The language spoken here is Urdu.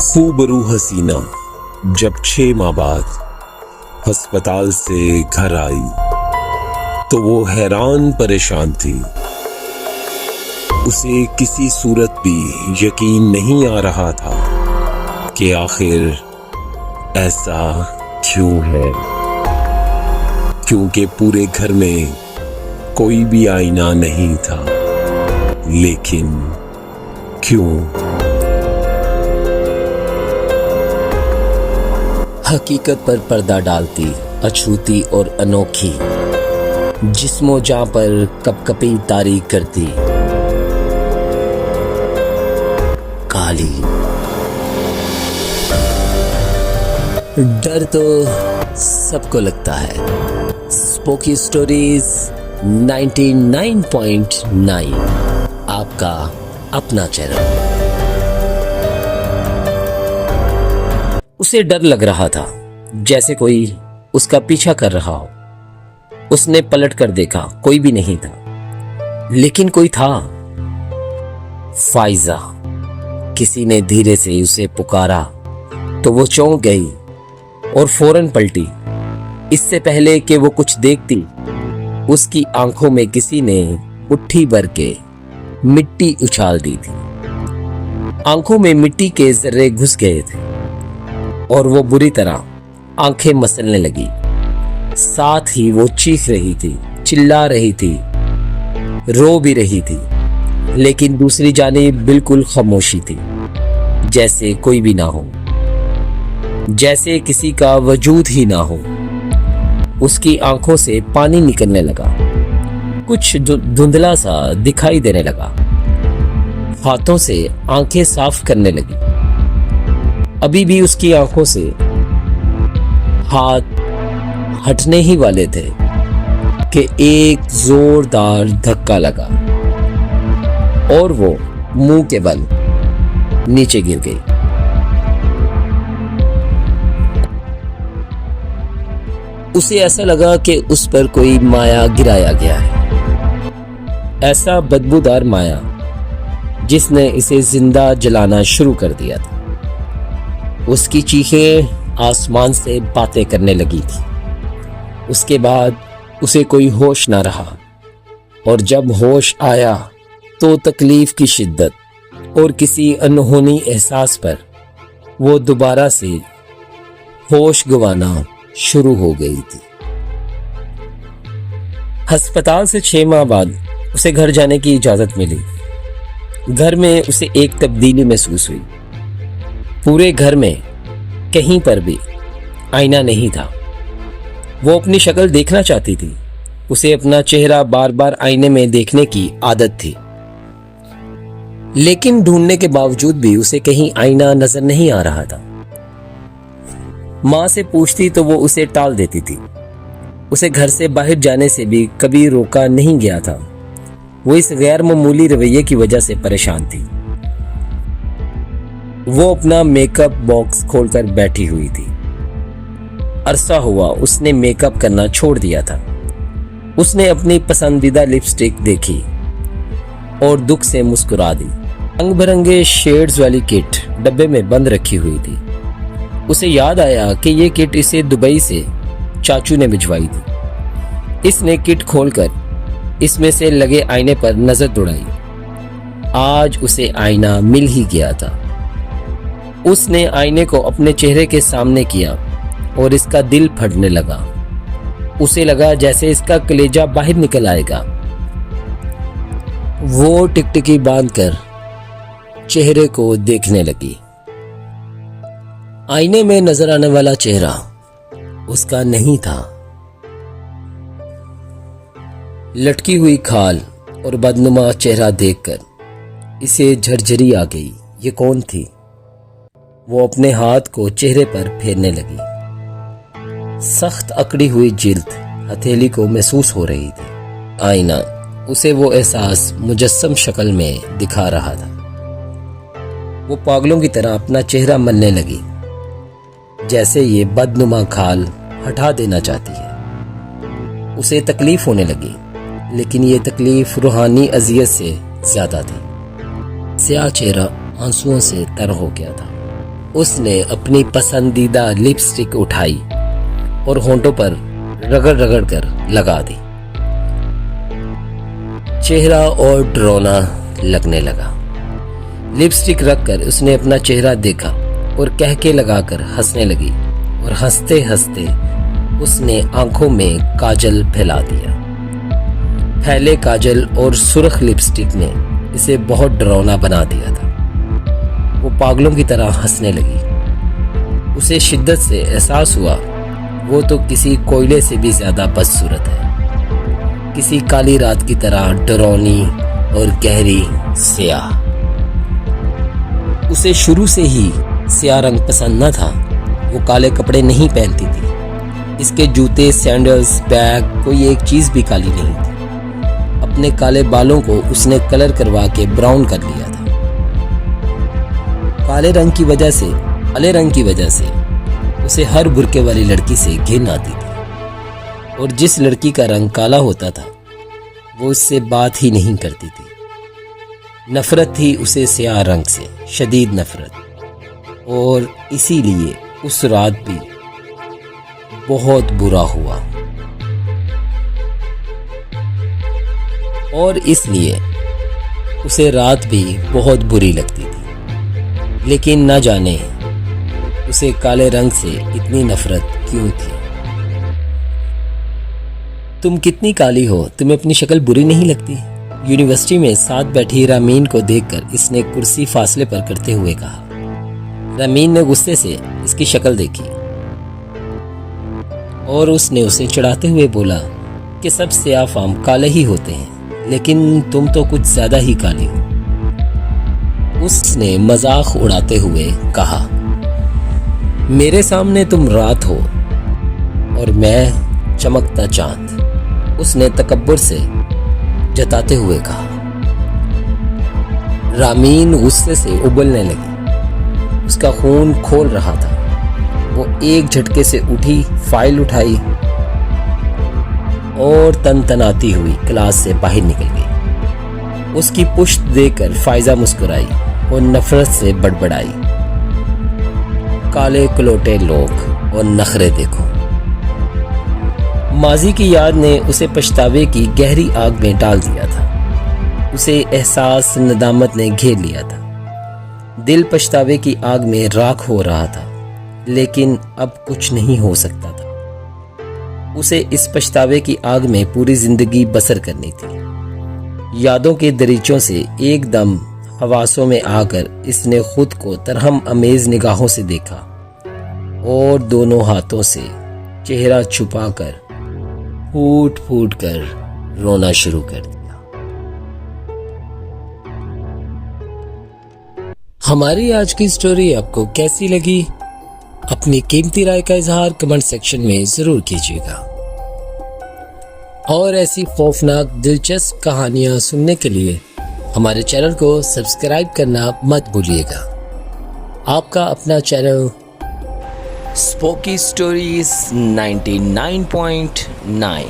خوبرو حسینہ جب 6 ماہ بعد ہسپتال سے گھر آئی تو وہ حیران پریشان تھی۔ اسے کسی صورت بھی یقین نہیں آ رہا تھا کہ آخر ایسا کیوں ہے، کیونکہ پورے گھر میں کوئی بھی آئینہ نہیں تھا، لیکن کیوں؟ حقیقت پر پردہ ڈالتی، اچھوتی اور انوکھی، جسم و جاں پر کپ کپی تاریک کرتی، کالی۔ ڈر تو سب کو لگتا ہے۔ اسپوکی اسٹوریز 99.9 آپ کا اپنا چینل۔ اسے ڈر لگ رہا تھا، جیسے کوئی اس کا پیچھا کر رہا ہو۔ اس نے پلٹ کر دیکھا، کوئی بھی نہیں تھا، لیکن کوئی تھا۔ فائزہ۔ کسی نے دھیرے سے اسے پکارا تو وہ چونک گئی اور فوراً پلٹی۔ اس سے پہلے کہ وہ کچھ دیکھتی، اس کی آنکھوں میں کسی نے مٹھی بھر کے مٹی اچھال دی تھی۔ آنکھوں میں مٹی کے ذرے گھس گئے تھے اور وہ بری طرح آنکھیں مسلنے لگی۔ ساتھ ہی وہ چیخ رہی تھی، چلا رہی تھی، رو بھی رہی تھی، لیکن دوسری جانب بالکل خاموشی تھی، جیسے کوئی بھی نہ ہو، جیسے کسی کا وجود ہی نہ ہو۔ اس کی آنکھوں سے پانی نکلنے لگا، کچھ دھندلا سا دکھائی دینے لگا۔ ہاتھوں سے آنکھیں صاف کرنے لگی۔ ابھی بھی اس کی آنکھوں سے ہاتھ ہٹنے ہی والے تھے کہ ایک زوردار دھکا لگا اور وہ منہ کے بل نیچے گر گئی۔ اسے ایسا لگا کہ اس پر کوئی مایا گرایا گیا ہے، ایسا بدبودار مایا جس نے اسے زندہ جلانا شروع کر دیا تھا۔ اس کی چیخیں آسمان سے باتیں کرنے لگی تھی۔ اس کے بعد اسے کوئی ہوش نہ رہا، اور جب ہوش آیا تو تکلیف کی شدت اور کسی انہونی احساس پر وہ دوبارہ سے ہوش گنوانا شروع ہو گئی تھی۔ ہسپتال سے 6 ماہ بعد اسے گھر جانے کی اجازت ملی۔ گھر میں اسے ایک تبدیلی محسوس ہوئی۔ پورے گھر میں کہیں پر بھی آئینہ نہیں تھا۔ وہ اپنی شکل دیکھنا چاہتی تھی۔ اسے اپنا چہرہ بار بار آئینے میں دیکھنے کی عادت تھی، لیکن ڈھونڈنے کے باوجود بھی اسے کہیں آئینہ نظر نہیں آ رہا تھا۔ ماں سے پوچھتی تو وہ اسے ٹال دیتی تھی۔ اسے گھر سے باہر جانے سے بھی کبھی روکا نہیں گیا تھا۔ وہ اس غیر معمولی رویے کی وجہ سے پریشان تھی۔ وہ اپنا میک اپ باکس کھول کر بیٹھی ہوئی تھی۔ عرصہ ہوا اس نے میک اپ کرنا چھوڑ دیا تھا۔ اس نے اپنی پسندیدہ لپسٹک دیکھی اور دکھ سے مسکرا دی۔ رنگ برنگے شیڈز والی کٹ ڈبے میں بند رکھی ہوئی تھی۔ اسے یاد آیا کہ یہ کٹ اسے دبئی سے چاچو نے بھجوائی تھی۔ اس نے کٹ کھول کر اس میں سے لگے آئینے پر نظر دوڑائی۔ آج اسے آئینہ مل ہی گیا تھا۔ اس نے آئینے کو اپنے چہرے کے سامنے کیا اور اس کا دل پھٹنے لگا۔ اسے لگا جیسے اس کا کلیجہ باہر نکل آئے گا۔ وہ ٹکٹکی باندھ کر چہرے کو دیکھنے لگی۔ آئینے میں نظر آنے والا چہرہ اس کا نہیں تھا۔ لٹکی ہوئی کھال اور بدنما چہرہ دیکھ کر اسے جھرجھری آ گئی۔ یہ کون تھی؟ وہ اپنے ہاتھ کو چہرے پر پھیرنے لگی۔ سخت اکڑی ہوئی جلد ہتھیلی کو محسوس ہو رہی تھی۔ آئینہ اسے وہ احساس مجسم شکل میں دکھا رہا تھا۔ وہ پاگلوں کی طرح اپنا چہرہ ملنے لگی، جیسے یہ بدنما کھال ہٹا دینا چاہتی ہے۔ اسے تکلیف ہونے لگی، لیکن یہ تکلیف روحانی اذیت سے زیادہ تھی۔ سیاہ چہرہ آنسوؤں سے تر ہو گیا تھا۔ اس نے اپنی پسندیدہ لپسٹک اٹھائی اور ہونٹوں پر رگڑ رگڑ کر لگا دی۔ چہرہ اور ڈرونا لگنے لگا۔ لپسٹک رکھ کر اس نے اپنا چہرہ دیکھا اور کہکے لگا کر ہنسنے لگی، اور ہنستے ہنستے اس نے آنکھوں میں کاجل پھیلا دیا۔ پھیلے کاجل اور سرخ لپسٹک نے اسے بہت ڈراؤنا بنا دیا تھا۔ وہ پاگلوں کی طرح ہنسنے لگی۔ اسے شدت سے احساس ہوا وہ تو کسی کوئلے سے بھی زیادہ بدصورت ہے، کسی کالی رات کی طرح ڈرونی اور گہری سیاہ۔ اسے شروع سے ہی سیاہ رنگ پسند نہ تھا۔ وہ کالے کپڑے نہیں پہنتی تھی۔ اس کے جوتے، سینڈلز، بیگ، کوئی ایک چیز بھی کالی نہیں تھی۔ اپنے کالے بالوں کو اس نے کلر کروا کے براؤن کر لیا تھا۔ کالے رنگ کی وجہ سے اسے ہر برقعے والی لڑکی سے گھن آتی تھی، اور جس لڑکی کا رنگ کالا ہوتا تھا وہ اس سے بات ہی نہیں کرتی تھی۔ نفرت تھی اسے سیاہ رنگ سے، شدید نفرت، اور اسی لیے اس رات بھی بہت برا ہوا، اور اس لیے اسے رات بھی بہت بری لگتی تھی۔ لیکن نہ جانے اسے کالے رنگ سے اتنی نفرت کیوں تھی۔ تم کتنی کالی ہو، تمہیں اپنی شکل بری نہیں لگتی؟ یونیورسٹی میں ساتھ بیٹھی رامین کو دیکھ کر اس نے کرسی فاصلے پر کرتے ہوئے کہا۔ رامین نے غصے سے اس کی شکل دیکھی اور اس نے اسے چڑھاتے ہوئے بولا کہ سب سیاہ فام کالے ہی ہوتے ہیں، لیکن تم تو کچھ زیادہ ہی کالی ہو۔ اس نے مذاق اڑاتے ہوئے کہا، میرے سامنے تم رات ہو اور میں چمکتا چاند، اس نے تکبر سے جتاتے ہوئے کہا۔ رامین غصے سے ابلنے لگی، اس کا خون کھول رہا تھا۔ وہ ایک جھٹکے سے اٹھی، فائل اٹھائی اور تنتناتی ہوئی کلاس سے باہر نکل گئی۔ اس کی پشت دیکھ کر فائزہ مسکرائی اور نفرت سے بڑبڑائی، کالے کلوٹے لوگ اور نخرے دیکھو۔ ماضی کی یاد نے اسے پچھتاوے کی گہری آگ میں ڈال دیا تھا۔ اسے احساس ندامت نے گھیر لیا تھا۔ دل پچھتاوے کی آگ میں راکھ ہو رہا تھا، لیکن اب کچھ نہیں ہو سکتا تھا۔ اسے اس پچھتاوے کی آگ میں پوری زندگی بسر کرنی تھی۔ یادوں کے دریچوں سے ایک دم حواسوں میں آ کر اس نے خود کو ترہم امیز نگاہوں سے دیکھا اور دونوں ہاتھوں سے چہرہ چھپا کر پھوٹ پھوٹ کر رونا شروع کر دیا۔ ہماری آج کی سٹوری آپ کو کیسی لگی؟ اپنی قیمتی رائے کا اظہار کمنٹ سیکشن میں ضرور کیجیے گا، اور ایسی خوفناک دلچسپ کہانیاں سننے کے لیے ہمارے چینل کو سبسکرائب کرنا مت بھولیے گا۔ آپ کا اپنا چینل اسپوکی سٹوریز 99.9